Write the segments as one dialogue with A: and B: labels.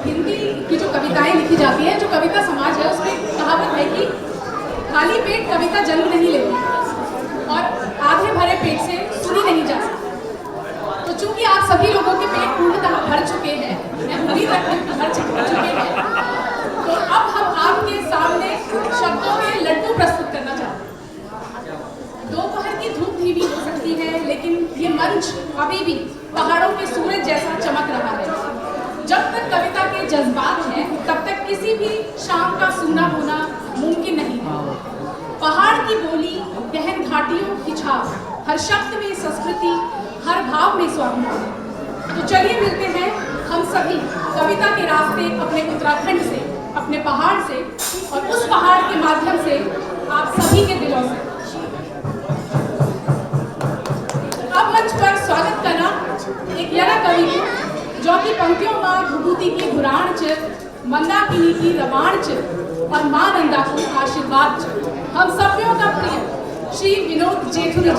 A: हिंदी की जो कविताएं लिखी जाती हैं, जो कविता समाज है, उसमें कहावत है कि खाली पेट कविता जन्म नहीं लेती और आधे भरे पेट से सुनी नहीं जा सकती। तो चूंकि आप सभी लोगों के पेट पूर्णतः भर चुके हैं या पूरी तरह भर चुके हैं, तो अब हम आपके सामने शब्दों के लड्डू प्रस्तुत करना चाहते हैं। दोपहर की धूप धीमी हो सकती है, लेकिन ये मंच अभी भी पहाड़ों के सूरज जैसा चमक रहा है। जब तक कविता के जज्बात हैं, तब तक किसी भी शाम का सूना होना मुमकिन नहीं है। पहाड़ की बोली, गहन घाटियों की छाप, हर शब्द में संस्कृति, हर भाव में स्वाभिमान। तो चलिए मिलते हैं हम सभी कविता के रास्ते अपने उत्तराखंड से, अपने पहाड़ से, और उस पहाड़ के माध्यम से आप सभी के दिलों से। अब मंच पर स्वागत करना एक यरा कवि को, जो कि पंक्तियों मां विभूति की घुराण च, मंदाकिनी की रवाण च, और मां नंदा को आशीर्वाद च। हम सभ्यों का प्रिय श्री विनोद जेठुरी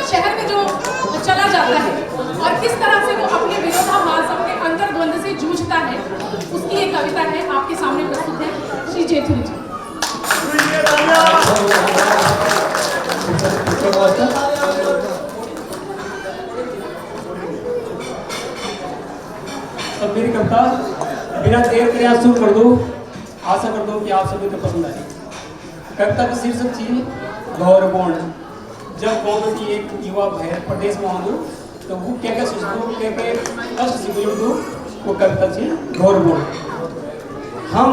A: शहर में जो चला जाता है और किस तरह से वो अपने विरोधाभास, अपने अंतर्द्वंद से जूझता है, उसकी एक कविता है, आपके सामने प्रस्तुत है श्री जेठुरी जी।
B: अब मेरी कविता बिना देर करे शुरू कर दो। आशा कर दो कि आप सभी को पसंद आए। कविता का शीर्षक थी गौरवपूर्ण। जब कौन की एक युवा भैर प्रदेश में आऊँ तो वो क्या क्या सोचूँ, क्या क्या कष्ट से गुजरूँ, वो कविता थी गौरवपूर्ण। हम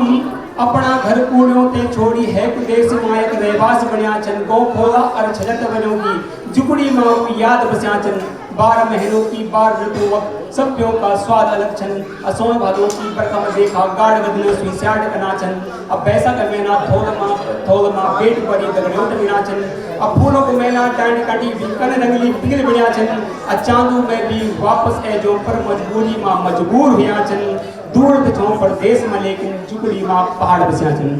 B: अपना घर कूड़ों ते छोड़ी है प्रदेश मायक रहवास बनिया चन, गौ खोला और छजत बनो की जुगड़ी माऊ याद बस्या चन। 12 महीनों की 12 ऋतु वक्त सभ्यों का स्वाद अलग छन। असों भादों की बरखा में देखा गाढ़ गदन सुई स्याड कनाचन। अब पैसा का महीना थोल माँ पेट बड़ी दगड़ियों तमीनाचन। अब फूलों को महीना टांड काटी कन रंगली पिघल बढ़िया छन। चांदू में भी वापस है जो पर मजबूरी माँ मजबूर हुआ छन। दूर बिछों परदेश में लेकिन जुगड़ी माँ पहाड़ बस्या छन।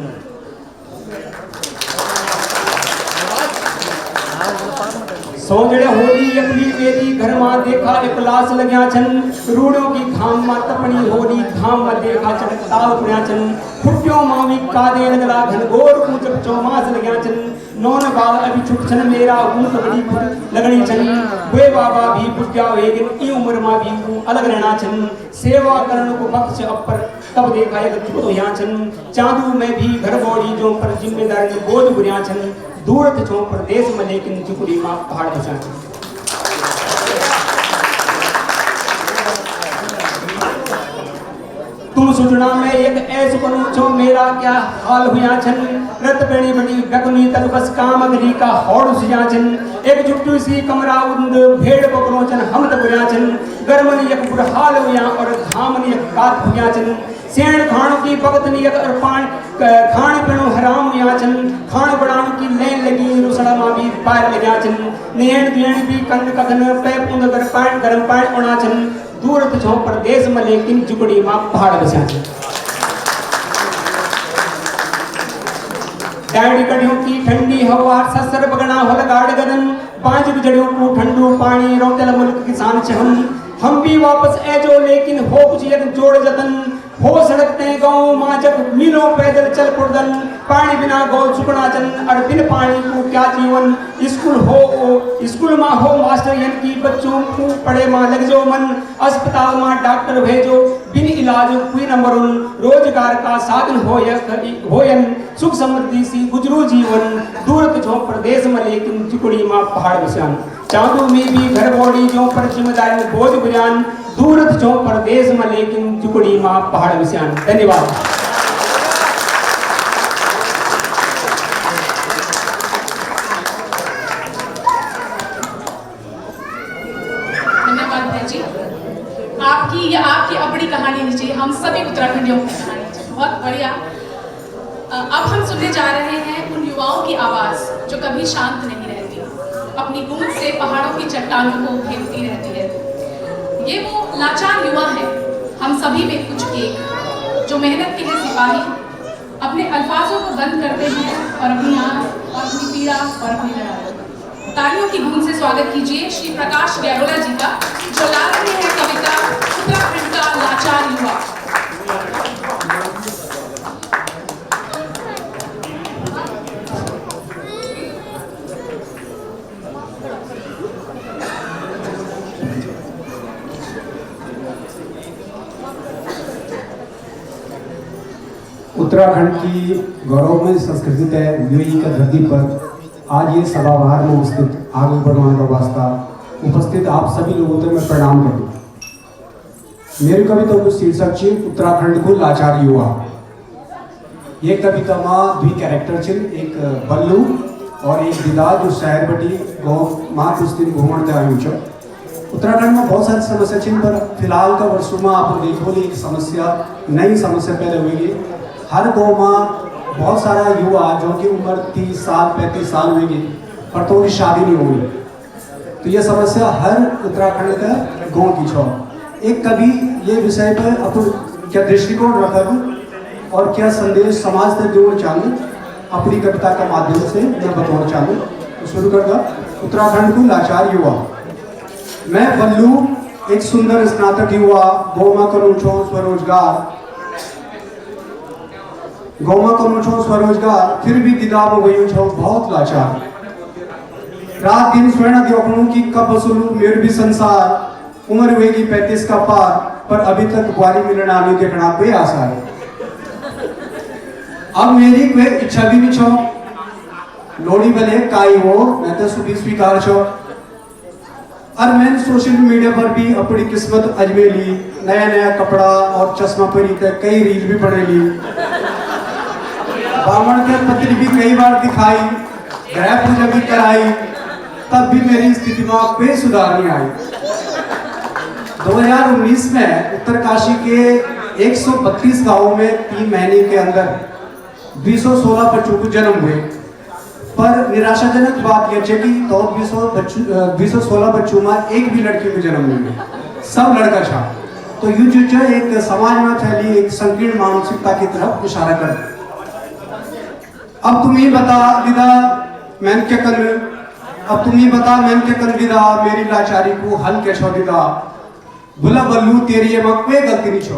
B: सोजड़े होली अपनी बेटी घर मां देखा इकलास लग्या छन। रूड़ों की घाम मां तपनी होली घाम में देखा चटकताल पुण्या छन। फुट्टियों मावी कादे लगला घनघोर ऊंचक चौमास लग्या छन। नौन बाल अभी छुट छन मेरा ऊंट बड़ी लगनी छन। वे बाबा भी बुझा वेगिन ई उम्र मां भी अलग रहना छन। सेवा करण को पक्ष अपर तब देखा एक छुट होया छन। चांदू में भी घर बोड़ी जो पर जिम्मेदारी बोझ बुरिया छन। दूर छो प्रदेश में लेकिन जुगड़ी माँ पहाड़ बचा। तुम सुजना में एक ऐस बनू छो मेरा क्या हाल हुआ छन। रत पेणी बड़ी गगनी तल बस काम अगली का हौड़ सुझा छन। एक जुट्टू सी कमरा उंद भेड़ बकरो छन हम त बुरा छन। गर्मन एक बुढ़हाल हुआ और घामन एक कात हुआ छन। सेण खाण की भगत नियत और पान खाण पीणो हराम हुआ छन। खाण बनाण की लेन लगी रुसड़ा मां भी पार लग्या छन। नेण देण भी कंद कखन पे पुंद कर पान गरम पान ओणा छन। दूर छो प्रदेश में लेकिन जुगड़ी मां पहाड़ बस्या छन। डांडी कड़ियों की ठंडी हवा ससर बगना होल गाड़ गदन। पांच जड़ियों को ठंडू पानी रोतल मुल्क किसान छहम। हम भी वापस ऐजो लेकिन हो कुछ यक जोड़ जतन। हो सड़कते गाँव माजक मीलों पैदल चल पुड़दन। पानी बिना गौ सुकना चन और बिन पानी को क्या जीवन। स्कूल माँ हो मास्टर यन की बच्चों को पढ़े माँ लग जो मन। अस्पताल माँ डॉक्टर भेजो बिन इलाज कोई न मरुन। रोजगार का साधन होयन सुख समृद्धि सी गुजरू जीवन। दूर छो प्रदेश में लेकिन जुगड़ी माँ पहाड़ बस्यान। चांदू में भी घर बोड़ी जो पर जिम्मेदारी बोझ बुझान। दूर छो प्रदेश में लेकिन जुगड़ी माँ पहाड़ बस्यान। धन्यवाद।
A: धन्यवाद भाई जी। आपकी अपनी कहानी नीचे हम सभी उत्तराखंडियों की कहानी नीचे, बहुत बढ़िया। अब हम सुनने जा रहे हैं उन युवाओं की आवाज जो कभी शांत नहीं रहती, अपनी गूंज से पहाड़ों की चट्टानों को घेरती रहती है। ये वो लाचार युवा है हम सभी में कुछ एक जो मेहनत के हैं सिपाही अपने अल्फाजों को बंद करते हैं और अपनी आंख और अपनी पीड़ा और अपनी लड़ाई। तालियों की गूंज से स्वागत कीजिए श्री प्रकाश गैरोला जी का, जो ला रहे हैं कविता उत्तराखंड का लाचार युवा।
C: उत्तराखंड की गौरवमय संस्कृति है यूएई का धरती पर आज ये सभाबाहर में उपस्थित आगे बढ़वाने का वास्ता उपस्थित आप सभी लोगों को मैं प्रणाम करूँ। मेरी कविता को शीर्षक छे उत्तराखंड को लाचार युवा। ये कविता में दुई कैरेक्टर छे, एक बल्लू और एक दिदा जो शहर बटी माँ कुछ दिन घूमण आयु छ। उत्तराखंड में बहुत सारी समस्या छे, पर फिलहाल का वर्षों में आप देखो एक समस्या नई समस्या पैदा हुई। हर गाँव में बहुत सारा युवा जो कि उम्र 30 साल 35 साल हुई पर तो उनकी शादी नहीं हुई। तो ये समस्या हर उत्तराखंड का गाँव की छो। एक कवि ये विषय पर अपन क्या दृष्टिकोण रखब और क्या संदेश समाज तक जोड़ना चाहूँ अपनी कविता के माध्यम से मैं बताना चाहूँ। तो शुरू करता उत्तराखंड को लाचार युवा। मैं बल्लू एक सुंदर स्नातक युवा, गोमा करूँ स्वरोजगार फिर भी दिदा में गई छो बहुत लाचार। रात दिन स्वर्ण देखूं कि कब वसूलू मेरे भी संसार। उम्र हुएगी 35 का पार, पर अभी तक बुआरी मिलना नहीं देखना कोई आसार। अब मेरी कोई इच्छा भी नहीं छो, लोड़ी भले काई हो मैं तो सुबह स्वीकार छो। और मैंने सोशल मीडिया पर भी अपनी किस्मत अजमेली, नया नया कपड़ा और चश्मा पहनी तक कई रील भी बनेली। बामण के पत्री भी कई बार दिखाई, ग्रह पूजा भी कराई, तब भी मेरी स्थिति में कोई सुधार नहीं आई। 2019 में उत्तरकाशी के 132 गांवों में 3 महीने के अंदर 216 बच्चों को जन्म हुए। पर निराशाजनक बात यह है कि तो 216 बच्चों में एक भी लड़की को जन्म नहीं हुआ, सब लड़का था। तो यूं जो एक समाज में फैली एक संकीर्ण मानसिकता की तरफ इशारा कर। अब तुम ही बता दिदा मैंने क्या कर, अब तुम ही बता मैंने क्या कर दिदा, मेरी लाचारी को हल क्या छो दिदा। भुला बल्लू तेरी ये में कोई गलती नहीं छो,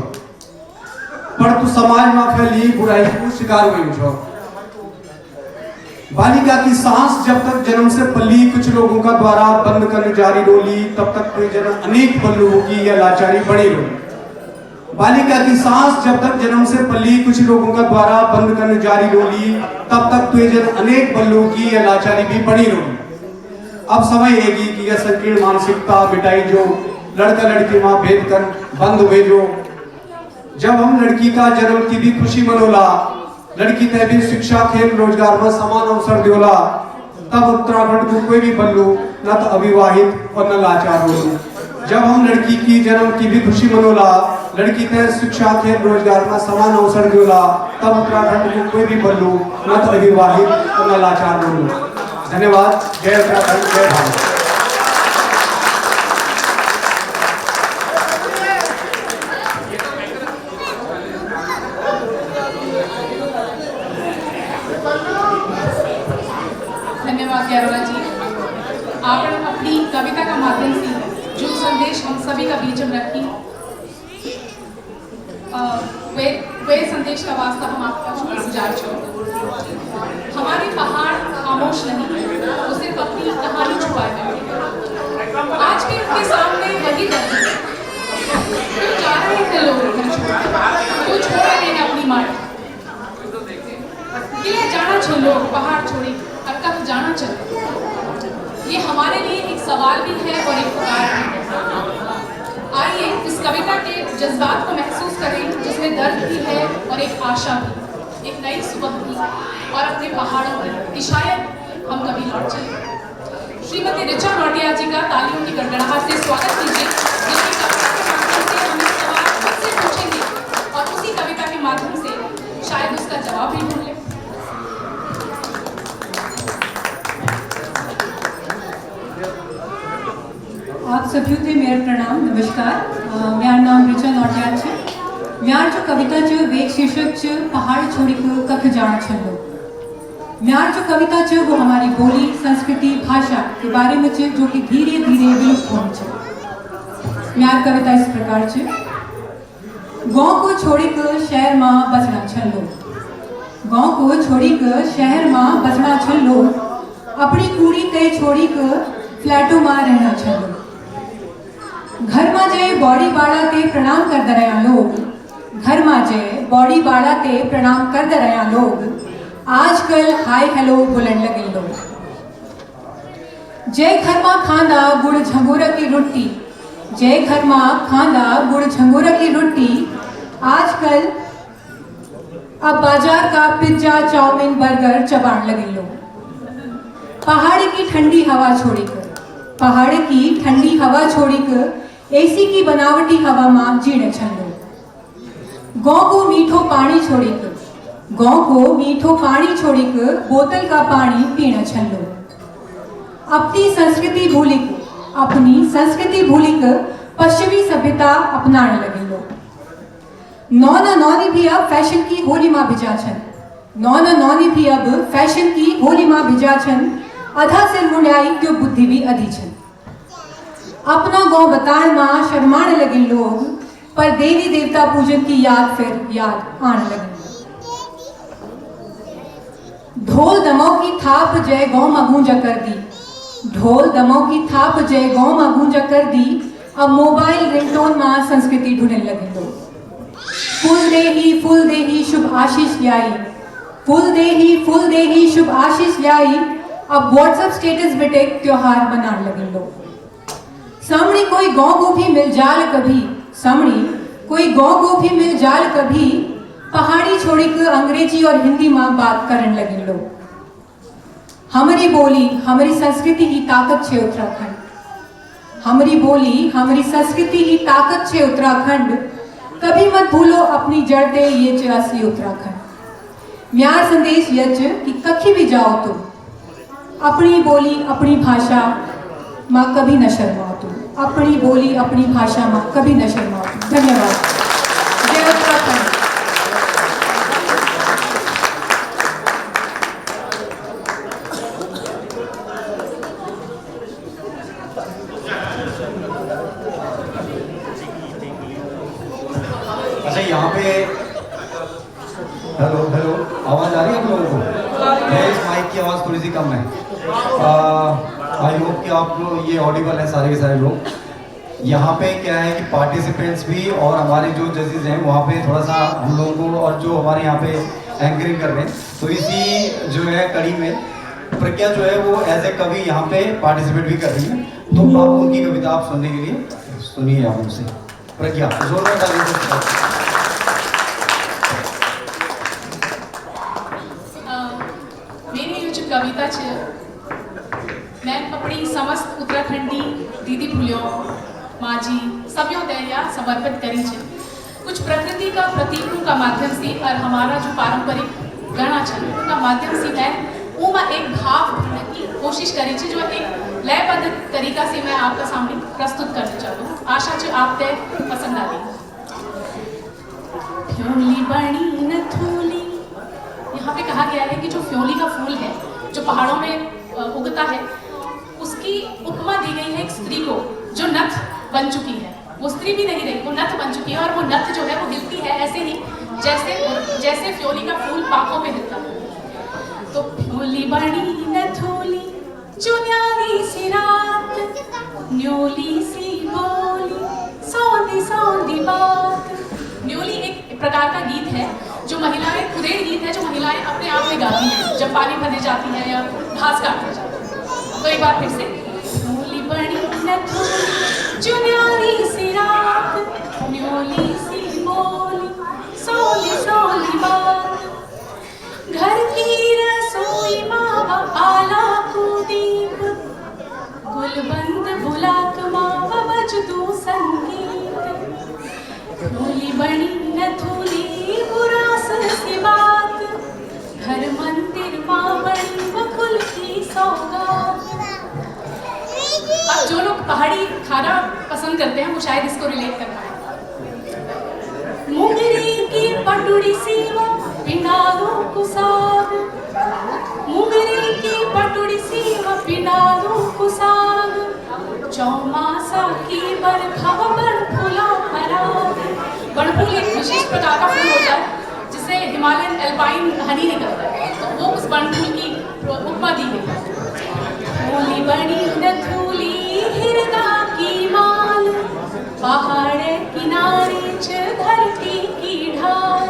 C: पर तू समाज में फैली बुराई को शिकार हुई छो। बालिका की सांस जब तक जन्म से पली कुछ लोगों का द्वारा बंद करने जारी रोली, तब तक कोई जन्म अनेक बल्लुओं की यह लाचारी बड़ी रोली। बालिका की सांस जब तक जन्म से पली कुछ लोगों का द्वारा बंद करने जारी रोली, तब तक तुझे जन अनेक बल्लुओं की यह लाचारी भी बड़ी रोली। अब समय आएगी कि यह संकीर्ण मानसिकता मिटाई जो लड़का लड़की माँ भेद कर बंद हुए जो। जब हम लड़की का जन्म की भी खुशी मनोला, लड़की तय भी शिक्षा खेल रोजगार में समान अवसर दियोला, तब उत्तराखंड को कोई भी बल्लू न तो अविवाहित और न लाचार हो। जब हम लड़की की जन्म की भी खुशी मनोला, लड़की तय शिक्षा खेल रोजगार में समान अवसर दियोला, तब उत्तराखंड को कोई भी बल्लू न तो अविवाहित और न लाचार हो। धन्यवाद। जय उत्तराखंड, जय भारत।
A: धन्यवाद गैरोला जी। आपने अपनी कविता का माध्यम से जो संदेश हम सभी का बीच में रखी, वे संदेश का वास्ता हम आपका सुझाव छोड़ते। हमारे पहाड़ खामोश नहीं, वो सिर्फ अपनी कहानी छुपाए बैठे। आज भी उनके सामने वही दर्द है। क्यों जा रहे थे लोग घर छोड़, क्यों छोड़ रहे हैं अपनी माटी। किले जाना छोड़ो, पहाड़ छोड़ी और कब जाना चलो। ये हमारे लिए एक सवाल भी है और एक पुकार भी। आइए इस कविता के जज्बात को महसूस करें, जिसमें दर्द भी है और एक आशा भी, एक नई सुबह भी और अपने पहाड़ों की कि शायद हम कभी लौट जाएं। श्रीमती ऋचा नौटिया जी का तालियों की गड़गड़ाहट से स्वागत कीजिए, जिनकी कविता के माध्यम से हम इस सवाल खुद से पूछेंगे और उसी कविता के माध्यम से शायद उसका जवाब भी ढूंढ लें।
D: आप सभी को मेरा प्रणाम, नमस्कार मेरा नाम ऋचा नौटियाल है। म्यार जो कविता च वेग शीर्षक च पहाड़ छोड़ी कख जान छलो। म्यार जो कविता च वो हमारी बोली, संस्कृति, भाषा के बारे में च जो कि धीरे धीरे विलुप्त होनी छ। म्यार कविता इस प्रकार च गाँव को छोड़ी शहर माँ बसना छलो। गाँव को छोड़ी शहर माँ बसना छलो। अपनी कूड़ी कई छोड़ी फ्लैटों माँ रहना छलो। घर में जे बॉडी बाड़ा के प्रणाम कर दरया लोग। घर में जे बॉडी बाड़ा के प्रणाम कर दरया लोग। आजकल हाय हेलो बोलन लगे लोग। जय घर में खांदा गुड़ झंगोरा की रोटी। जय घर में खांदा गुड़ झंगोरा की रोटी। आजकल अब बाजार का पिज्जा, चाउमीन, बर्गर चबान लगे लोग। पहाड़ की ठंडी हवा छोड़कर, पहाड़ की ठंडी हवा छोड़कर एसी की बनावटी हवा मां जीने छलो। गाँव को मीठो पानी छोड़कर, गाँव को मीठो पानी छोड़कर बोतल का पानी पीना छलो। अपनी संस्कृति भूलिक, अपनी संस्कृति भूलिकर पश्चिमी सभ्यता अपनाने लगे लोग। नौना नौनी भी अब फैशन की होली माँ भिजा छन। नौना नौनी भी अब फैशन की होली माँ भिजा छन। अधा से मुंडाई क्यों बुद्धि भी अधी छन। अपना गांव बताण मां शर्माने लगे लोग, पर देवी देवता पूजन की याद फिर याद आने लगे। ढोल दमों की थाप जय गांव में गूंजा कर दी। ढोल दमों की थाप जय गांव में गूंजा कर दी। अब मोबाइल रिंगटोन मां संस्कृति ढूंढने लगे लोग। फूल देही शुभ आशीष ल्याई। फूल देही शुभ आशीष ल्याई। अब व्हाट्सएप स्टेटस बेटे त्योहार मनाने लगे लोग। सामने कोई गाँव को भी मिल जाल कभी। सामने कोई गाँव को भी मिल जाल कभी। पहाड़ी छोड़ी कर अंग्रेजी और हिंदी में बात करने लगे लोग। हमारी बोली हमारी संस्कृति ही ताकत छे उत्तराखंड। हमारी बोली हमारी संस्कृति ही ताकत छे उत्तराखंड। कभी मत भूलो अपनी जड़ दे ये च असली उत्तराखंड। म्यार संदेश यच कि कखी भी जाओ तो अपनी बोली अपनी भाषा माँ कभी न शर्माओ तुम। अपनी बोली अपनी भाषा माँ कभी न शर्माओ तुम। धन्यवाद। जय उत्तराखंड।
E: अच्छा यहाँ पे हेलो हेलो आवाज आ रही है आप लोगों को? इस माइक की आवाज थोड़ी सी कम है। आई होप कि आप लोग ये ऑडिबल हैं सारे के सारे लोग। यहाँ पे क्या है कि पार्टिसिपेंट्स भी और हमारे जो जजेस हैं वहाँ पे थोड़ा सा हम लोगों को, और जो हमारे यहाँ पे एंकरिंग कर रहे हैं, तो इसी जो है कड़ी में प्रज्ञा जो है वो एज ए कवि यहाँ पे पार्टिसिपेट भी कर रही है। तो आप उनकी कविता आप सुनने के लिए सुनिए आप उनसे। प्रज्ञा जोरदार तालियों।
A: मेरी जो कविता है मैं अपनी समस्त उत्तराखंडी दीदी भूलियों माजी सभ्यों या समर्पित करी है। कुछ प्रकृति का प्रतीकों का माध्यम से और हमारा जो पारंपरिक गणा है का माध्यम से मैं उमा एक भाव ढूंढने की कोशिश करी थी, जो एक लयबद्ध तरीका से मैं आपका सामने प्रस्तुत करना चाहूँ। आशा जो आप तय पसंद आ गई। फ्योली बड़ी न थोली, यहाँ पे कहा गया है कि जो फ्योली का फूल है जो पहाड़ों में उगता है, उसकी उपमा दी गई है एक स्त्री को जो नथ बन चुकी है। वो स्त्री भी नहीं रही, वो नथ बन चुकी है, और वो नथ जो है वो हिलती है ऐसे ही जैसे फ्योली का फूल पाखों में हिलता है। तो फ्योली बड़ी न थोली जो न्याली सी रात, न्योली सी बोली सौंधी सौंधी बात। न्योली एक प्रकार का गीत है जो महिलाएं, कुदेड़ गीत है जो महिलाएं अपने आप में गाती हैं जब पानी भरने जाती हैं या घास काटने जाती हैं। तो एक बार फिर से, न्योली बड़ी न थोली जो न्याली सी रात, न्योली सी बोली सौंधी सौंधी बात। घर की रसोई मावा आला कुदीप, गुलबंद बुलाक मावा बजदू संगीत। थोली बड़ी न थोली बुरास सी बात, घर मंदिर मां बड़ी वकुल की सौगात। अब जो लोग पहाड़ी खाना पसंद करते हैं, वो शायद इसको रिलेट कर पाए। मुंगरी की पटुड़ी सीवा पिंडारू कुसाग, मुंगरी की पटुड़ी सीवा पिंडारू कुसाग, चौमासा की बरखा बड़फूला पराग। बड़फूल एक विशेष प्रकार का फूल होता है जिससे हिमालयन एल्पाइन हनी निकलता है, तो वो उस बड़फूल की उपमा दी गई है। फूली बड़ी नथुली हिरदा की माल, पहाड़ किनारे च धरती की ढाल,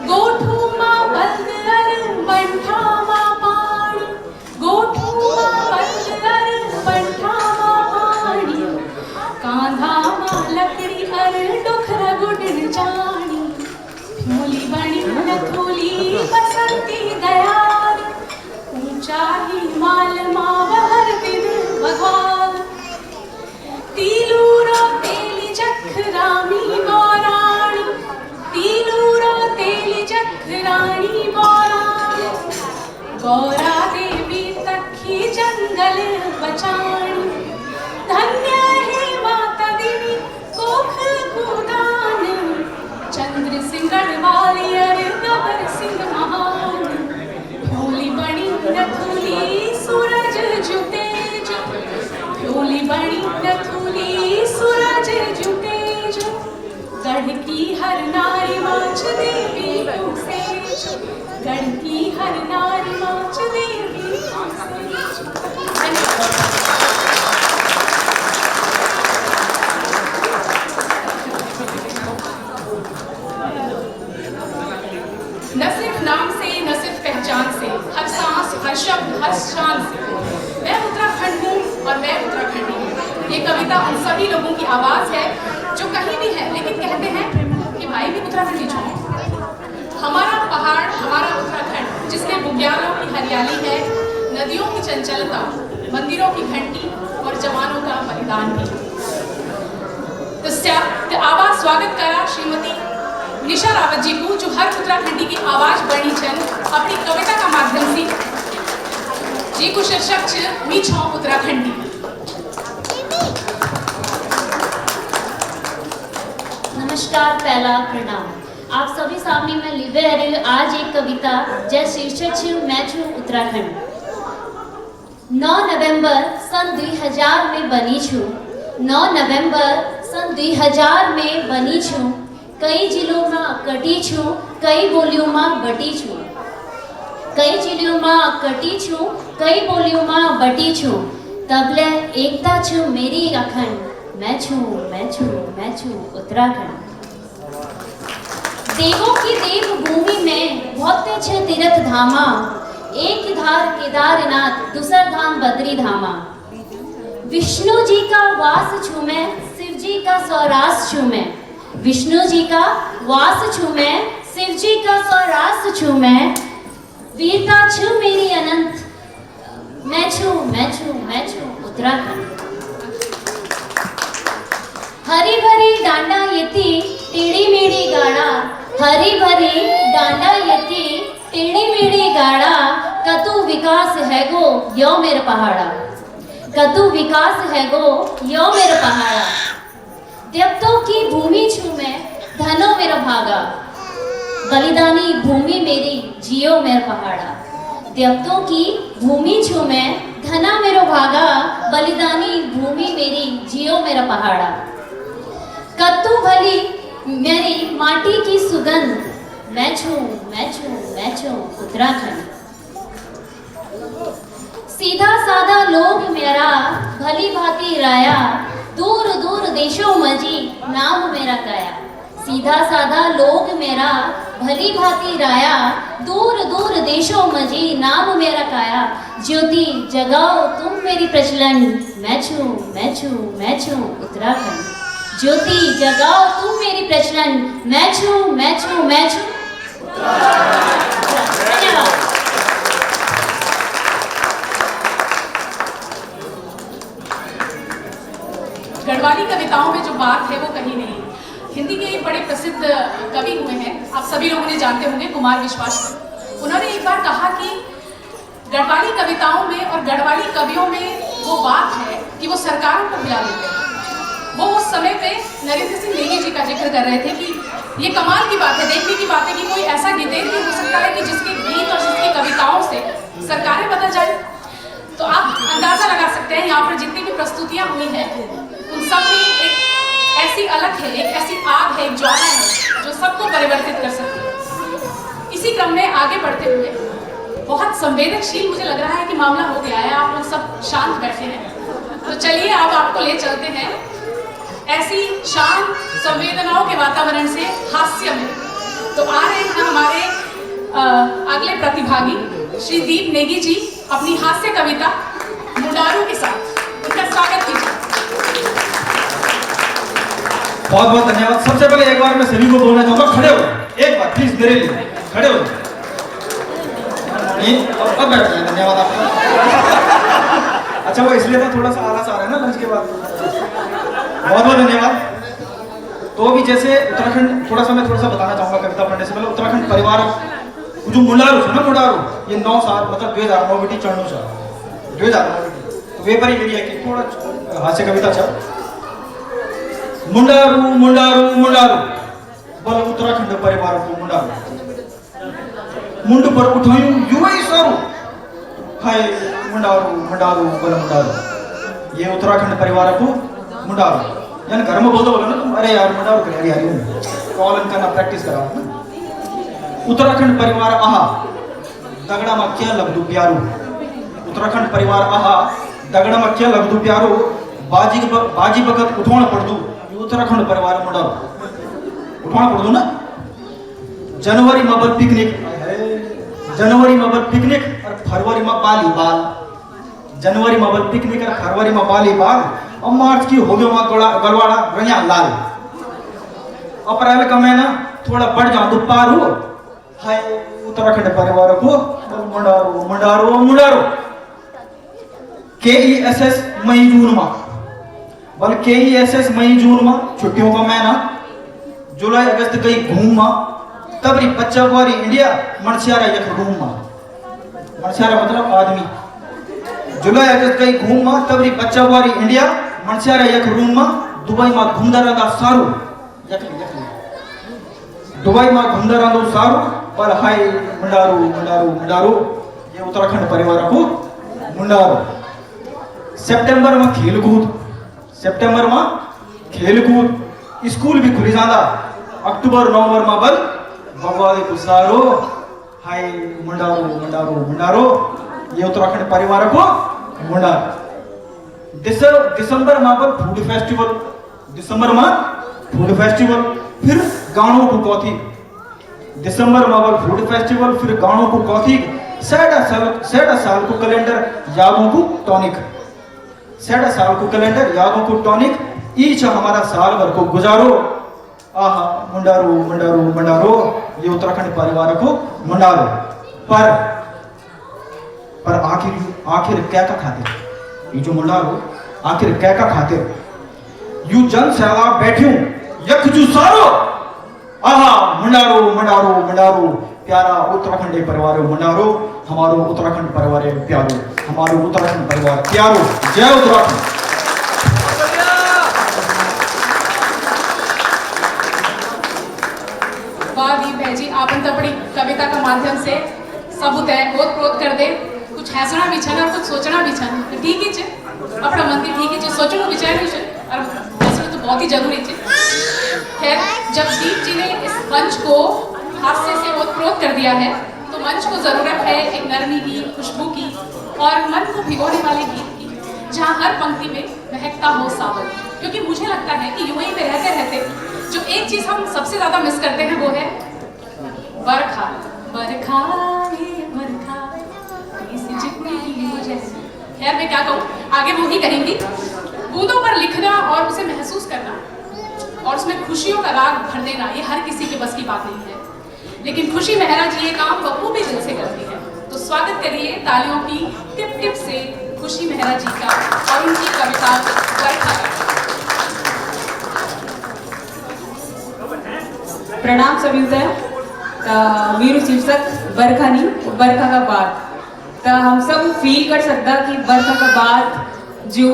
A: गोठू माँ बंदर बंठा माँ पानी, गोठू माँ बंदर बंठा माँ पानी, कांधा माँ लकड़ी अर डुखरा गुडन जानी, फूली बड़ी नथुली बसंती दयाल, ऊंचा हिमाल माँ बहर दिन भगवान, तीलूरा तेली जखरानी मोरानी, तीलूरा तेली जखरानी मोरानी, गौरा देवी तखी जंगल बचानी, धन्य है माता देवी कोख कुदान, चंद्र सिंह गढ़वाली अर गबर सिंह महान, फूली बड़ी नथुली सूरज जुते जो, फूली बड़ी नथुली सूरज जुते जो, गढ़ की हर नारी माच देवी को सेज, गढ़ की हर नारी माच देवी को सेज। न सिर्फ नाम से, न सिर्फ पहचान से, हर सांस, हर शब्द, हर शान से मैं उत्तराखंड हूँ और मैं उत्तराखंडी हूँ। ये कविता उन सभी लोगों की आवाज़ है जो कहीं भी है लेकिन कहते हैं कि भाई भी उत्तराखंडी छो। हमारा पहाड़, हमारा उत्तराखंड जिसमें बुग्यालों की हरियाली है, नदियों की चंचलता, मंदिरों की घंटी और जवानों का बलिदान भी। तो आवाज स्वागत करा श्रीमती निशा रावत जी को, जो हर उत्तराखंडी की आवाज बनी छन अपनी कविता का माध्यम से, जी को शीर्षक छ मी छो उत्तराखंडी।
F: नमस्कार, पहला प्रणाम। आप सभी सामने मैं लिबे रही आज एक कविता जय शीर्षक छ मैं छु उत्तराखंड। 9 नवंबर सन 2000 में बनी छु, 9 नवंबर सन 2000 में बनी छु, कई जिलों में कटी छु, कई बोलियों में बटी छु, कई जिलों में कटी छु, कई बोलियों में बटी छु, तबले एकता छु मेरी अखंड, मैं छु मैं छु मैं छु उत्तराखंड। देवों की देव भूमि में बहुत छे तीर्थ धामा, एक धार केदारनाथ, दूसरा धाम बद्री धामा। विष्णु जी का वास छु मैं, शिव जी का सौरास छु मैं, विष्णु जी का वास छु मैं, शिव जी का सौरास छु मैं, वीरता छु मेरी अनंत, मैं छु मैं छु मैं छु उत्तराखंड। हरी भरी डांडा येती टेढ़ी मेढ़ी गाड़ा, हरी भरी डांडा येती टेढ़ी मेढ़ी गाड़ा, कतु विकास है गो यो मेरे पहाड़ा, कतु विकास है गो यो मेरे पहाड़ा। देवतों की भूमि छू मैं, धनो मेरा भागा, बलिदानी भूमि मेरी जियो मेरा पहाड़ा। देवतों की भूमि छू मैं, धना मेरो भागा, बलिदानी भूमि मेरी जियो मेरा पहाड़ा। कद्दू भली मेरी माटी की सुगंध, मैं छू मैं छू मैं छू उत्तराखंड। सीधा साधा लोग मेरा भली भांति राया, दूर दूर देशों मजी नाम मेरा काया। सीधा साधा लोग मेरा भली भांति राया, दूर दूर देशों मजी नाम मेरा काया। ज्योति जगाओ तुम मेरी प्रचलन, मैं छू मैं छू मैं छू उत्तराखंड। ज्योति जगाओ तुम मेरी प्रचलन, मैं छू मैं छू मैं छू। धन्यवाद।
A: गढ़वाली कविताओं में जो बात है वो कहीं नहीं। हिंदी के एक बड़े प्रसिद्ध कवि हुए हैं, आप सभी लोग उन्हें जानते होंगे, कुमार विश्वास। उन्होंने एक बार कहा कि गढ़वाली कविताओं में और गढ़वाली कवियों में वो बात है कि वो सरकारों को हिला देते हैं। वो उस समय पे नरेंद्र सिंह नेगी जी का जिक्र कर रहे थे कि ये कमाल की बात है, देखने की बात है कि कोई ऐसा गिदेर भी हो सकता है कि जिसके गीत और जिसकी कविताओं से सरकारें बदल जाए। तो आप अंदाजा लगा सकते हैं यहाँ पर जितनी भी प्रस्तुतियाँ हुई हैं उन सब में एक ऐसी अलग है, एक ऐसी आग है, एक ज्वाला है जो सबको परिवर्तित कर सकती है। इसी क्रम में आगे बढ़ते हुए बहुत संवेदनशील मुझे लग रहा है कि मामला हो गया है, आप लोग सब शांत बैठे हैं, तो चलिए अब आपको ले चलते हैं ऐसी शांत संवेदनाओं के वातावरण से हास्य में। तो आ रहे हैं हमारे अगले प्रतिभागी श्री दीप नेगी जी अपनी हास्य कविता मुंडारू के साथ, उनका स्वागत कीजिए।
G: बहुत बहुत धन्यवाद। सबसे पहले एक बार मैं सभी को बोलना चाहूंगा, खड़े हो एक बार प्लीज मेरे लिए खड़े हो। अब बैठ जाए, धन्यवाद आपका। अच्छा वो इसलिए था थोड़ा सा आलस आ रहा है ना लंच के बाद। बहुत बहुत धन्यवाद। तो अभी जैसे उत्तराखंड थोड़ा सा मैं बताना चाहूंगा कविता पढ़ने से पहले। उत्तराखंड परिवार जो मुंडारू है ना, मुंडारू ये 9 साल मतलब 2009 बेटी चढ़नो साल 2009 बेटी तो वे पर ही मेरी है कि थोड़ा हास्य कविता था। मुंडारू मुंडारू मुंडारू बल उत्तराखंड परिवार को मुंडारू मुंड पर उठायूं युवा सारू हाय मुंडारू मुंडारू बल मुंडारू। ये उत्तराखंड परिवार को मुंडारू यानी घर में बोलते बोलो ना तुम, अरे यार मुंडारू कर यार कॉल करना प्रैक्टिस करा। उत्तराखंड परिवार आहा दगड़ा में क्या लगदू प्यारू। उत्तराखंड परिवार आहा दगड़ा में क्या लगदू प्यारू। बाजी बगत उठोण पड़दू। उत्तराखंड परिवार मुंडारू उठोण पड़दू ना। जनवरी में बल पिकनिक, जनवरी में बल पिकनिक और फरवरी में बाली बाल। जनवरी में बल पिकनिक और फरवरी में बाली बाल और मार्च की हो गया वहां गलवाड़ा रंगिया लाल। अप्रैल का महीना थोड़ा बढ़ जाओ तो पार हो हाय उत्तराखंड परिवार को मुंडारू मुंडारू मुंडारू। KESS मई जून में बल KESS मई जून में छुट्टियों का महीना। जुलाई अगस्त गई घूम में तबरी बच्चा वारी इंडिया मनसियारा यक रूम में। मनसियारा मतलब आदमी। जुलाई अगस्त गई घूम में तबरी बच्चा वारी इंडिया मनसियारा यक रूम में। दुबई में घूमदा रंगा सारू दुबई में घूमदा रंगा सारू पर हाय मुंडारू मुंडारू मुंडारू। ये उत्तराखंड परिवार को मुंडारू। सितंबर में खेलकूद, सितंबर में खेलकूद स्कूल भी खुली जाता। अक्टूबर नवंबर में बल भगवान गुस्सारो हाय मुंडारू मुंडारू मुंडारू। ये उत्तराखंड परिवार को मुंडारू। दिसंबर में बल फूड फेस्टिवल, दिसंबर में फूड फेस्टिवल फिर गानों को कौथी। दिसंबर में बल फूड फेस्टिवल फिर गानों को कौथी। सेड़ा साल को कैलेंडर यादों को टॉनिक। सेड़ा साल को कैलेंडर यादों को टॉनिक। ईच हमारा साल भर को गुजारो आहा मुंडारू मुंडारू मुंडारू। ये उत्तराखंड परिवार को मुंडारू। पर आखिर क्या का खातिर ये जो मुंडारू आखिर क्या का खातिर यू जन सैलाब बैठूं यख जू सारो आहा मुंडारू मुंडारू मुंडारू। प्यारा उत्तराखंड परिवार मुंडारू हमारो उत्तराखंड परिवार प्यारो हमारो उत्तराखंड परिवार प्यारो। जय उत्तराखंड।
A: जी आपन तपड़ी कविता का माध्यम से सबूत है ओत-प्रोत कर दे कुछ हैसना बिछन और कुछ सोचना बिछन तो ठीक ही छे अपना मंदिर ठीक ही छे सोचनो विचारनु छे और हैसना तो बहुत ही जरूरी छे। खैर जब दीप जी ने इस मंच को हास्य से ओत-प्रोत कर दिया है तो मंच को जरूरत है एक नरमी की, खुशबू की और मन को भिगोने वाले गीत की जहाँ हर पंक्ति में महकता हो सावन। क्योंकि मुझे लगता है कि यूएई में रहते रहते जो एक चीज हम सबसे ज्यादा मिस करते हैं वो है बरखा। बरखा ये बरखा इस जितनी ही हो जैसे। खैर मैं क्या कहूँ आगे वो ही करेंगी। बूंदों पर लिखना और उसे महसूस करना और उसमें खुशियों का राग भर देना ये हर किसी के बस की बात नहीं है, लेकिन खुशी मेहरा जी ये काम बखूबी दिल से करती है। तो स्वागत करिए तालियों की टिप टिप से खुशी मेहरा जी का और उनकी कविता बरखा का।
H: प्रणाम सभी वीर शीर्षक बरखा नहीं बरखा का बाद। तो हम सब फील कर सकता कि बरखा का बाद जो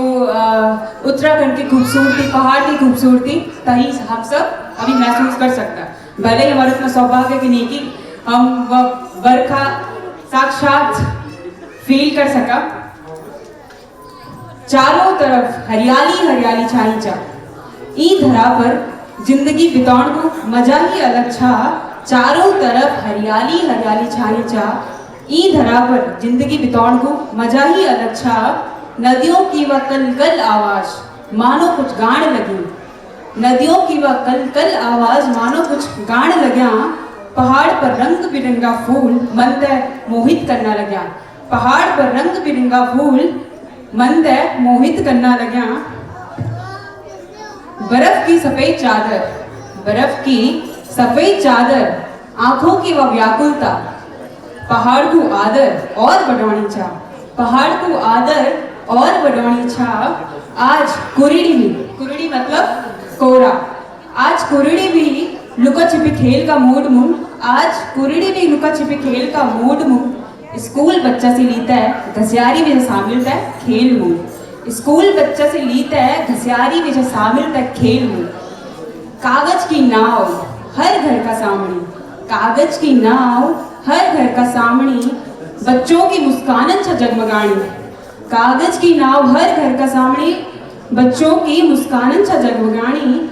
H: उत्तराखंड की खूबसूरती, पहाड़ की खूबसूरती तही हम सब अभी महसूस कर सकता। भले ही हमारे इतना सौभाग्य की नहीं कि हम बरखा साक्षात फील कर सका। चारों तरफ हरियाली हरियाली छाई चा, ई धरा पर जिंदगी बिताउण को मजा ही अलग छा। चारों तरफ हरियाली हरियाली छाई चा, ई धरा पर जिंदगी बिताउण को मजा ही अलग छा। नदियों की वह कल कल आवाज मानो कुछ गाण लगी, नदियों की वह कल कल आवाज मानो कुछ गाण लग्या। पहाड़ पर रंग बिरंगा फूल मन ते मोहित करना लग्या, पहाड़ पर रंग बिरंगा फूल मन ते मोहित करना लग्या। बर्फ की सफेद चादर, बर्फ की सफेद चादर, आंखों की वह व्याकुलता, पहाड़ को आदर और बढ़ानी चा, पहाड़ को आदर और बढ़ानी छा। आज कुरिड़ी भी, कुरिड़ी मतलब कोरा, आज कुरिड़ी भी लुका छिपी खेल का मूड मुंह, आज कुरिड़ी भी लुका छिपी खेल का मूड मुंह। स्कूल बच्चा से लीता है घसियारी में शामिल है खेल मुंह, स्कूल बच्चा से लीता है घसियारी में शामिल है खेल मुंह। कागज की नाव हर घर का सामने, कागज की नाव हर घर का सामने, बच्चों की मुस्कानन छ जगमगानी, कागज की नाव हर घर का सामने, बच्चों की मुस्कानन छ जगमगानी।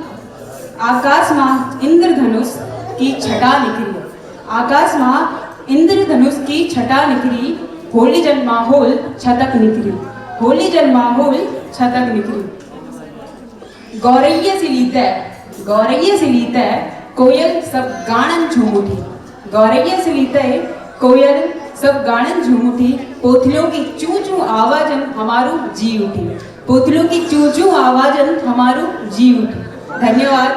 H: आकाश माँ इंद्रधनुष की छटा निकली, आकाश माँ इंद्रधनुष की छटा निकली। होली जल माहौल छतक निकली, होली जल माहौल छतक निकली। गौरैया से लीता है, गौरैया से लीता है कोयल सब गानन झूम उठी, गौरैया से लीता है कोयल सब गानन झूम उठी। पोथलियों की चू चू आवाजन हमारू जी उठी, पोथलियों की चू चू आवाजन हमारू जी उठी। धन्यवाद।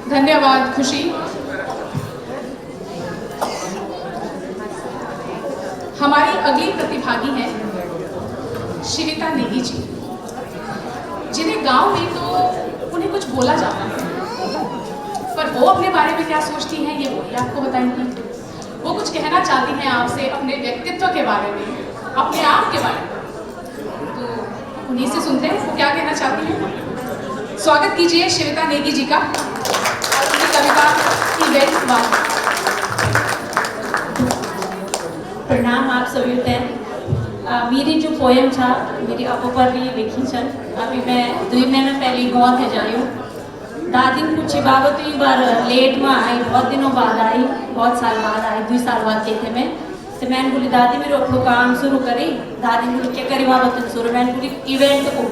A: धन्यवाद खुशी। हमारी अगली प्रतिभागी हैं शिविता नेगी जी, जिन्हें गांव में तो उन्हें कुछ बोला जाता है, पर वो अपने बारे में क्या सोचती हैं ये वही आपको बताएंगी। वो कुछ कहना चाहती हैं आपसे अपने व्यक्तित्व के बारे में, अपने आप के बारे में, तो उन्हीं से सुनते हैं वो क्या कहना चाहती हैं। स्वागत कीजिए शिविता नेगी जी का और उनकी कविता इवेंट वाला।
F: प्रणाम आप सभी को। मेरी जो पोएम था मेरी आप पर भी लिखी छन, अभी मैं 2 महीना पहले गाँव थे जाई हूँ। दादी कुछ बाबत ही बार लेट में आई, बहुत दिनों बाद आई, बहुत साल बाद आई, 2 साल बाद गई थे मैं। तो मैंने बोली दादी मेरे अपना काम शुरू करी। दादी बोली क्या करी बाबत शुरू, मैंने बोली इवेंट को।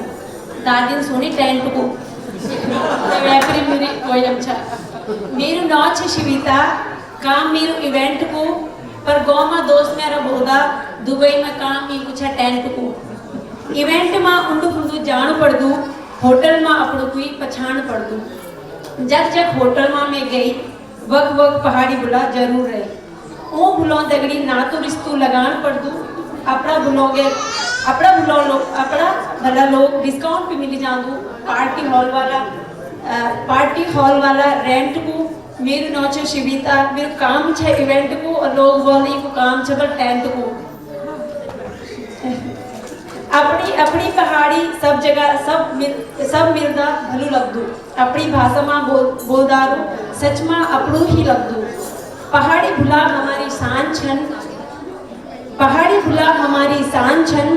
F: दादी ने सुनी टेंट को। तो मेरी पोएम था, मेरू नाम है शिविता, काम मेरू इवेंट को, पर गाँव में दोस्त मेरा बोदा दुबई में काम ही कुछ टेंट को। इवेंट में उंडू फुंडू जान पड़ दू, होटल में अपनों कोई पछाण पड़ दू। जब जब होटल में मैं गई वक्त वक्त पहाड़ी बुला जरूर रही, ओ बुलाओ दगड़ी ना तो रिश्तों लगान पड़ दू। अपना बुलाओगे अपना बुलाओ लोग, अपना भला लोग डिस्काउंट पे मिली जान दू। पार्टी हॉल वाला रेंट को। मेरे नाम है शिविता, मेरे काम है इवेंट को, और लोग बोले को काम है पर टेंट को। अपनी अपनी पहाड़ी सब जगह सब मिलदा भलू लग दू। अपनी भाषा में बोलदारू सच में अपनू ही लग दू। पहाड़ी भुला हमारी शान छन, पहाड़ी भुला हमारी शान छन,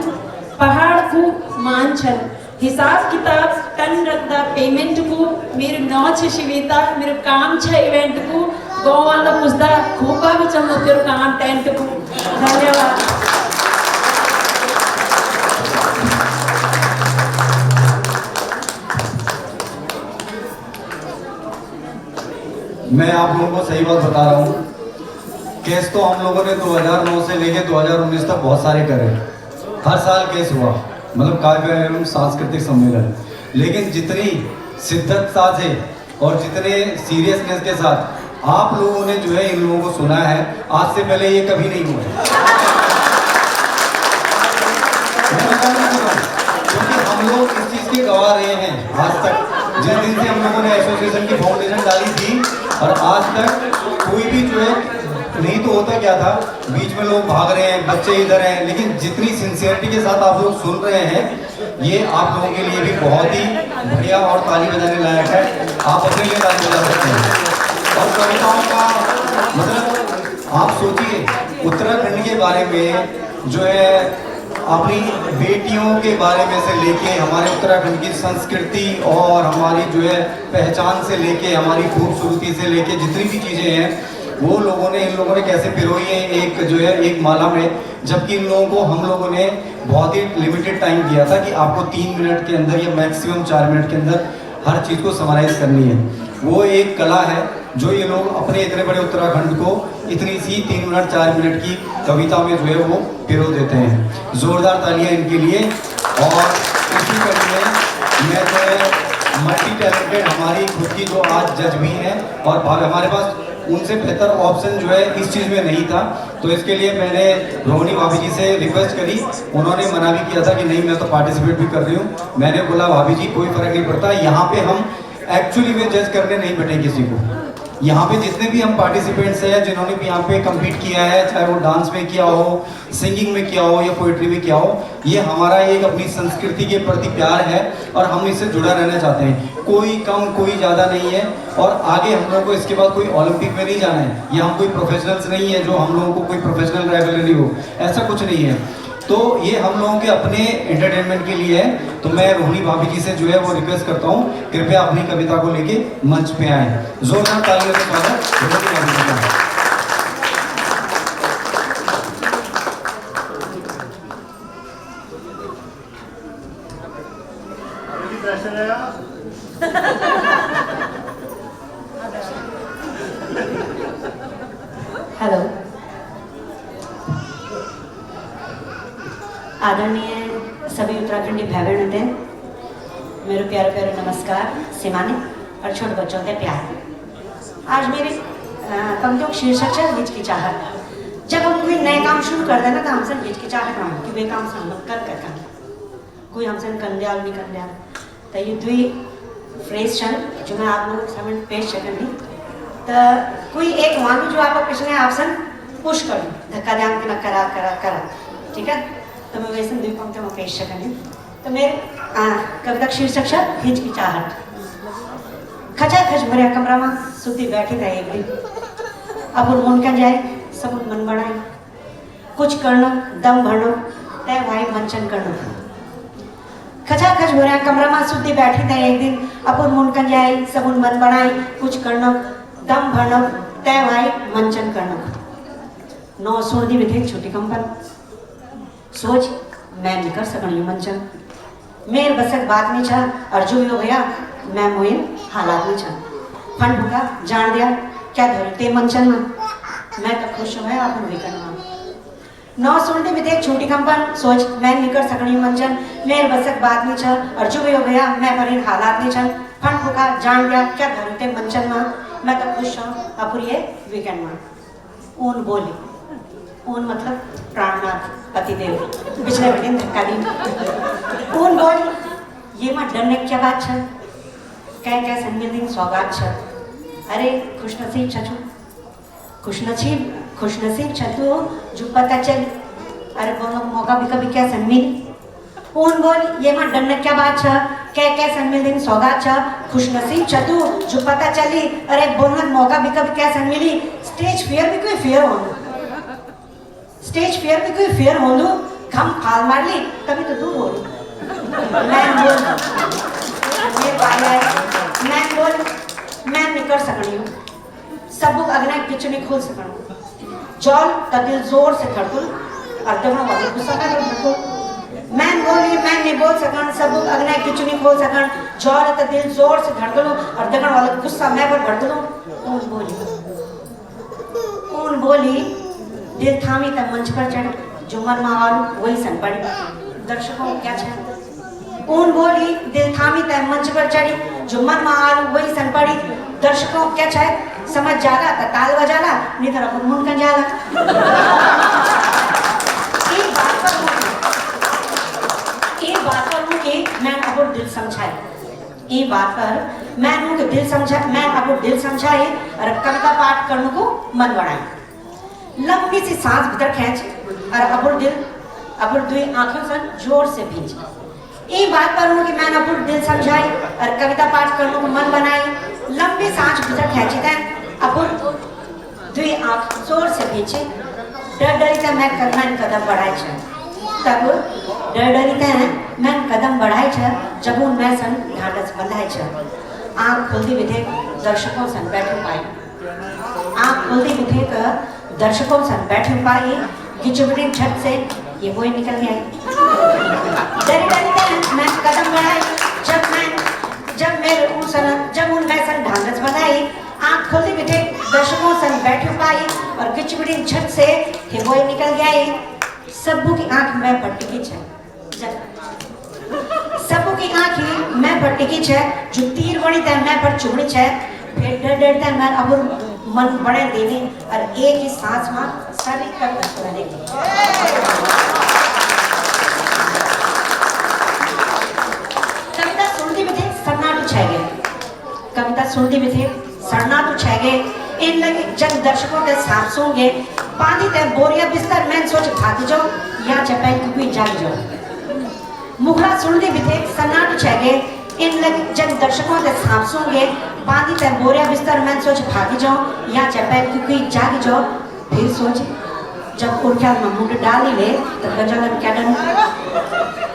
F: पहाड़ को मान छन। हिसाब किताब टन रखदा पेमेंट को। मेरे नाम है शिविता, मेरे काम है इवेंट को। गाँव वाला पूछता खोपा भी चलो तेरे काम टेंट को। धन्यवाद।
E: मैं आप लोगों को सही बात बता रहा हूँ। केस तो हम लोगों ने 2009 से लेके 2019 तक बहुत सारे करे। हर साल केस हुआ, मतलब काव्य एवं सांस्कृतिक सम्मेलन। लेकिन जितनी शिद्दत से और जितने सीरियसनेस के साथ आप लोगों ने जो है इन लोगों को सुना है, आज से पहले ये कभी नहीं हुआ। क्योंकि हम लोग इस चीज़ के गवाह रहे हैं आज तक जिस दिन से हम लोगों ने एसोसिएशन की फाउंडेशन डाली थी और आज तक कोई भी जो है, नहीं तो होता क्या था, बीच में लोग भाग रहे हैं, बच्चे इधर हैं, लेकिन जितनी सिंसियरिटी के साथ आप लोग सुन रहे हैं, ये आप लोगों के लिए भी बहुत ही बढ़िया और ताली बजाने लायक है। आप अपने लिए ताली बजा सकते हैं। और कविताओं का मतलब आप सोचिए, उत्तराखंड के बारे में जो है, अपनी बेटियों के बारे में से लेके हमारे उत्तराखंड की संस्कृति और हमारी जो है पहचान से लेके हमारी खूबसूरती से लेके जितनी भी चीज़ें हैं, वो इन लोगों ने कैसे पिरोई है एक जो है एक माला में, जबकि इन लोगों को हम लोगों ने बहुत ही लिमिटेड टाइम दिया था कि आपको 3 मिनट के अंदर या मैक्सिमम 4 मिनट के अंदर हर चीज़ को समराइज करनी है। वो एक कला है जो ये लोग अपने इतने बड़े उत्तराखंड को इतनी सी 3 मिनट 4 मिनट की कविता में जो है वो पिरो देते हैं। जोरदार तालियां इनके लिए। और इसी कड़ी में मैं जो है मल्टी टैलेंटेड हमारी खुद की जो आज जज भी हैं, और हमारे पास उनसे बेहतर ऑप्शन जो है इस चीज़ में नहीं था, तो इसके लिए मैंने रोहिणी भाभी जी से रिक्वेस्ट करी। उन्होंने मना भी किया था कि नहीं, मैं तो पार्टिसिपेट भी कर रही हूँ। मैंने बोला भाभी जी कोई फ़र्क नहीं पड़ता, यहाँ पे हम एक्चुअली में जज करने नहीं बैठे किसी को। यहाँ पे जितने भी हम पार्टिसिपेंट्स हैं जिन्होंने भी यहाँ पे कम्पीट किया है, चाहे वो डांस में किया हो, सिंगिंग में किया हो या पोइट्री में किया हो, ये हमारा एक अपनी संस्कृति के प्रति प्यार है और हम इससे जुड़ा रहना चाहते हैं। कोई कम कोई ज़्यादा नहीं है, और आगे हम लोग को इसके बाद कोई ओलंपिक में नहीं जाना है, या हम कोई प्रोफेशनल्स नहीं है जो हम लोगों को कोई प्रोफेशनल राइवलरी हो, ऐसा कुछ नहीं है। तो ये हम लोगों के अपने एंटरटेनमेंट के लिए है। तो मैं रोहिणी भाभी जी से जो है वो रिक्वेस्ट करता हूँ, कृपया अपनी कविता को लेके मंच पे आए। जोरदार तालियों से स्वागत रोहिणी भाभी जी का।
I: हेलो, आदरणीय सभी उत्तराखंडी भाई बहनों थे, मेरे प्यारे प्यारे नमस्कार, सिमाने और छोटे बच्चों के प्यार। आज मेरे पंक्तियों का शीर्षक है हिचकिचाहट। जब हम कोई नए काम शुरू कर देना तो हमसे हिचकिचाहट ना हो कि वे काम से हम लोग कर कोई हमसे कंध्याल नहीं कंध्याल। तो ये द्वि फ्रेज छन जो मैं आप लोगों के सामने पेश करनी, तो कोई एक मांगू जो आपको पिछले ऑप्शन पुश कर दूँ, धक्का ध्यान के ना करा करा करा, ठीक है। तो मैं वैसे द्वि पंक्तियों में पेश करनी। तो मेरे कविता का शीर्षक है हिचकिचाहट। खचा खच भरिया कमरा में सुती बैठी रहे एक दिन, अब मन का जाए सब मन बढ़ाए, कुछ करना दम भरना तय भाई मंचन करना। खचा खच भरिया कमरा में सुती बैठी रहे एक दिन, अब मन का जाए सब मन बढ़ाए, कुछ करना दम भरना तय भाई मंचन करना। नौ सुन दी विधेयक छोटी कंपन सोच मैं नहीं कर सकनी मंचन, मेर बसक बात नहीं छा और जो भी हो गया मैं मोइन हालात नहीं छा। फंड भूखा जान दिया क्या धरते मंचन में, मैं तो खुश हुआ अपन विकट। नौ सुनते विधेयक छोटी कंपन सोच मैं नहीं कर सकनी मंचन, मेर बसक बात नहीं छा और जो भी हो गया मैं पर हालात नहीं छन। फंड भूखा जान दिया क्या धरते मंचन में, मैं तो खुश हूँ अपन ये वीकेंड में। ऊन बोली, ऊन मतलब प्राणनाथ पतिदेव, पिछले दिन धक्का दी। ऊन बोली ये मत डरने क्या बात है, कह कह संगिल सौगात है। अरे खुशनसीब छू, खुशनसीब छतु जो पता चल, अरे बोलो मौका भी कभी क्या सन्मिल। ऊन बोली ये मत डरने क्या बात है, कह कह संगिल सौगात है। खुशनसीब छतु जो पता चली, अरे बोलना मौका भी कभी क्या सन्मिली। स्टेज फियर भी कोई फियर हो, स्टेज फियर भी कोई फियर हो लू, हम खाल मार ली तभी तो दूर हो ली। मैं नहीं कर सकनी हूँ, सब अगना किचन नहीं खोल सकूँ। जॉल तदिल जोर से धड़कुल और दबा वाले गुस्सा का धड़कुल। मैं बोली मैं नहीं बोल सकन, सब अगना किचन नहीं खोल सकन। जॉल तदिल जोर से धड़कुल और दबा वाले गुस्सा मैं पर धड़कुलूं। ऊन बोली दिल थामी तब मंच पर चढ़, जो मन मावालू वही सन पड़ी। दर्शकों को क्या चाहिए। ऊन बोली दिल थामी तब मंच पर चढ़ी, जो मन मावालू वही सन पड़ी। दर्शकों को क्या चाहिए, समझ जाला तो ताल बजाला, नहीं तो अपन मुन कर जाला। एक बात पर मुझे मैं अपन दिल समझाए, ये बात पर मैं उनको दिल समझाए और कविता पाठ करने को मन बढ़ाए। लंबी सी सांस भीतर खींच और अबुर दुई आंखों से जोर से भींच। ये बात पर उनकी मैं अबुर दिल समझाई और कविता पाठ करने को मन बनाई। लंबी सांस भीतर खींची थे अबुर दुई आंख जोर से भींचे। डर डरी मैं कदम बढ़ाई छे तब डर डरी मैं कदम बढ़ाई छे जब उन मैं सन ढांढस बंधाई छे। आंख खुलती विधे दर्शकों सन बैठे पाई। आंख खुलती विधे दर्शकों सन बैठे पाई। गिचबड़ी झट से ये वही निकल गया। डरी डरी मैं कदम बढ़ाई जब उन मैं सन ढांढस बंधाई। आंख खुलती विधे दर्शकों सन बैठे पाई और गिचबड़ी झट से ये वही निकल गया। सबू की आंख में पर टिकी छे। सबू की आंख मैं पर टिकी छे जो तीर वणी ते मैं पर चुभणी छे। फिर डर डरते मैं अब मन बड़े देवी और एक ही सांस में सारी कविता सुना देगी। कविता सुनती भी थे सन्नाटू छह गए। कविता सुनती भी थे सन्नाटू छह गए। इन लगे जब दर्शकों के साथ सोंगे बांधी ते बोरिया बिस्तर में सोच भाग जाओ या चपैन की कोई जाग जाओ। मुखड़ा सुनती भी थे सन्नाटू छह गए। इन लगे जब दर्शकों के साथ सोंगे बांधी ते बोरिया बिस्तर में सोच भाग जाओ या चपैन की कोई जाग जाओ। फिर सोच जब उनका मुंड डाली ले तो गजलन कैडन।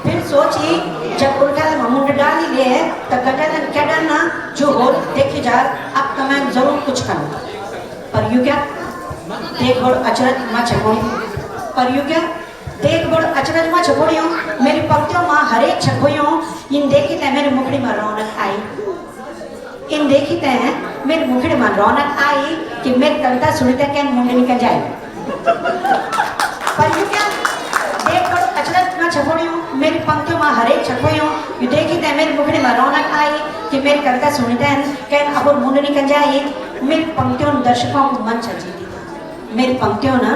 I: फिर सोची जब उनका मुंड डाली ले तो गजलन कैडन ना जो हो देखे जा। अब तो मैं जरूर कुछ करूँ पर यू क्या देख बड़ अचरज में छपोड़ी। पर यू क्या देख बड़ अचरज में छपोड़ियों मेरी पंक्तियों में हर एक छपोइयों। इन देखी ते मेरी मुखड़ी में रौनक आई। इन देखी ते मेरी मुखड़ी में रौनक आई कि मेरी कविता सुनते क्या मुंड निकल जाए। पर यू क्या देख बड़ अचरज में छपोड़ियों मेरी पंक्तियों में हर एक छपोइयों। यू देखी ते मेरी मुखड़ी में रौनक आई कि मेरी कविता सुनते क्या अब मुंड निकल जाए। मेरी पंक्तियों दर्शकों को मन छजी थी। मेरी पंक्तियों ना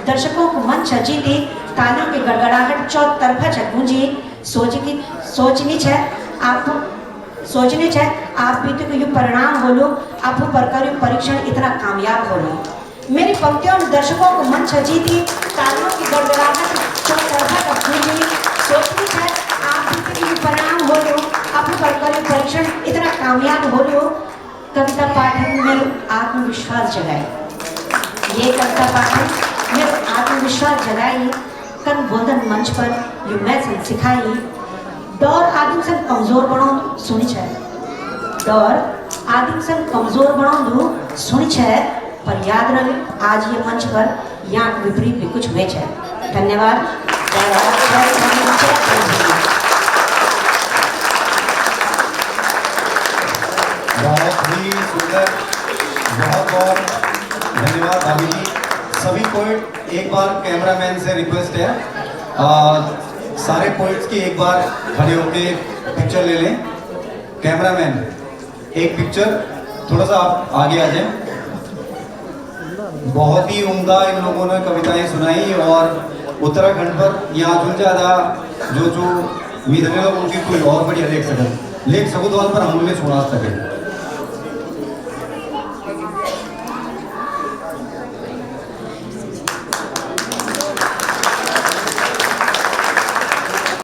I: दर्शकों को मन छजी थी। तालियों की गड़गड़ाहट चौतरफा गूंजी। सोचनी छे आप बीते को यू परिणाम बोलो आप पर करो परीक्षण इतना कामयाब बोलो। मेरी पंक्तियों ने दर्शकों को मन छजी थी। तालियों की गड़गड़ाहट चौतरफा गूंजी। सोचनी छे आप बीते को यू परिणाम बोलो आप पर करो परीक्षण इतना कामयाब बोलो। कविता पाठ में आत्मविश्वास जगाए। ये कविता पाठ में आत्मविश्वास जगाई। कन बोधन मंच पर यू मैं सिखाई। दौर आदिम सन कमजोर बनाऊं सुनी छे। दौर आदिम सन कमजोर बनाऊं सुनी छे पर याद रहे आज ये मंच पर यहाँ विपरीत भी कुछ हुए छे। धन्यवाद।
E: बहुत ही सुंदर बहुत धन्यवाद भाभी जी। सभी पोइट एक बार कैमरामैन से रिक्वेस्ट है सारे पोइट्स की एक बार खड़े होके पिक्चर ले लें। कैमरामैन एक पिक्चर थोड़ा सा आप आगे आ जाएं। बहुत ही उम्दा इन लोगों ने कविताएं सुनाई और उत्तराखंड पर यहाँ जो ज़्यादा जो मीधने लोग उनकी कोई और बढ़िया लेख सको तो पर हम उन्हें सुना सके।